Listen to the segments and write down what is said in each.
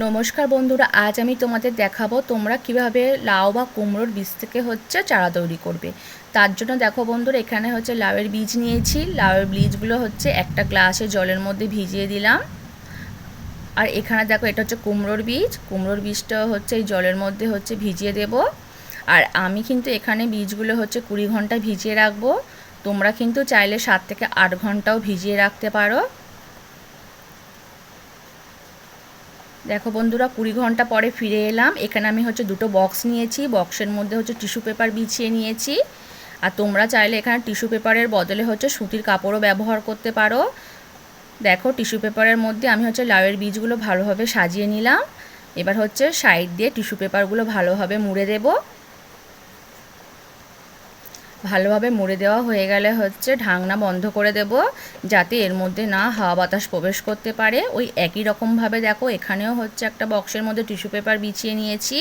নমস্কার বন্ধুরা, আজ আমি তোমাদের দেখাবো তোমরা কিভাবে লাউ বা কুমড়োর বীজ থেকে চারা তৈরি করবে। তার জন্য দেখো বন্ধুরা, এখানে লাউয়ের বীজ নিয়েছি। লাউয়ের বীজগুলো একটা গ্লাসে জলের মধ্যে ভিজিয়ে দিলাম। আর এখানে দেখো, এটা কুমড়োর বীজ। কুমড়োর বীজটা এই জলের মধ্যে ভিজিয়ে দেব। আর আমি কিন্তু এখানে বীজগুলো 20 ঘন্টা ভিজিয়ে রাখবো। তোমরা কিন্তু চাইলে 7 থেকে 8 ঘন্টাও ভিজিয়ে রাখতে পারো। দেখো বন্ধুরা, 20 ঘন্টা পরে ফিরে এলাম। এখানে আমি দুটো বক্স নিয়েছি। বক্সের মধ্যে টিস্যু পেপার বিছিয়ে নিয়েছি। আর তোমরা চাইলে এখানে টিস্যু পেপারের বদলে সুতির কাপড়ও ব্যবহার করতে পারো। দেখো, টিস্যু পেপারের মধ্যে আমি লাউয়ের বীজগুলো ভালোভাবে সাজিয়ে নিলাম। এবার সাইড দিয়ে টিস্যু পেপারগুলো ভালোভাবে মুড়ে দেব। ভালোভাবে মুড়ে দেওয়া হয়ে গেলে ঢাকনা বন্ধ করে দেব, যাতে এর মধ্যে না হাওয়া বাতাস প্রবেশ করতে পারে। ওই একই রকমভাবে দেখো, এখানেও একটা বক্সের মধ্যে টিস্যু পেপার বিছিয়ে নিয়েছি।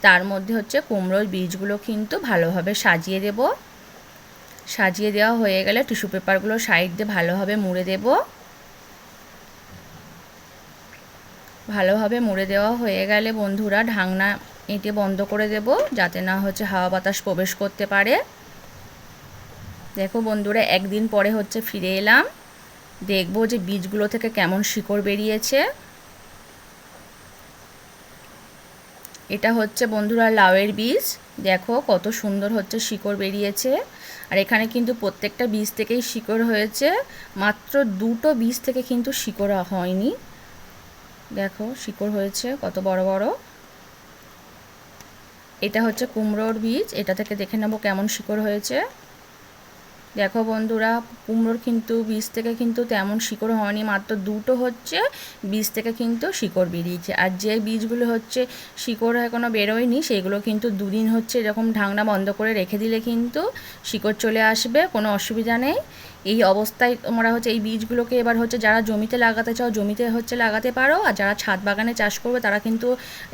তার মধ্যে কুমড়োর বীজগুলো কিন্তু ভালোভাবে সাজিয়ে দেব। সাজিয়ে দেওয়া হয়ে গেলে টিস্যু পেপারগুলো সাইড দিয়ে ভালোভাবে মুড়ে দেব। ভালোভাবে মুড়ে দেওয়া হয়ে গেলে বন্ধুরা, ঢাকনা এঁটে বন্ধ করে দেব, যাতে না হাওয়া বাতাস প্রবেশ করতে পারে। দেখো বন্ধুরা, একদিন পরে ফিরে এলাম। দেখবো যে বীজগুলো থেকে কেমন শিকড় বেরিয়েছে। এটা বন্ধুরা লাউয়ের বীজ। দেখো কত সুন্দর শিকড় বেরিয়েছে। আর এখানে কিন্তু প্রত্যেকটা বীজ থেকেই শিকড় হয়েছে, মাত্র দুটো বীজ থেকে কিন্তু শিকড় হয়নি। দেখো শিকড় হয়েছে কত বড় বড়। এটা কুমড়োর বীজ। এটা থেকে দেখে নেব কেমন শিকড় হয়েছে। দেখো বন্ধুরা, কুমড়োর কিন্তু বীজ থেকে কিন্তু তেমন শিকড় হয়নি, মাত্র দুটো বীজ থেকে কিন্তু শিকড় বেরিয়েছে। আর যে বীজগুলো শিকড় এখনও বেরোয়নি, সেগুলো কিন্তু দুদিন এরকম ঢাকনা বন্ধ করে রেখে দিলে কিন্তু শিকড় চলে আসবে, কোনো অসুবিধা নেই। এই অবস্থায় তোমরা এই বীজগুলোকে এবার যারা জমিতে লাগাতে চাও জমিতে লাগাতে পারো। আর যারা ছাদ বাগানে চাষ করবে তারা কিন্তু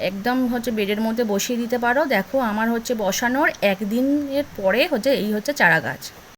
একদম বেডের মধ্যে বসিয়ে দিতে পারো। দেখো আমার বসানোর একদিনের পরে এই চারা গাছ।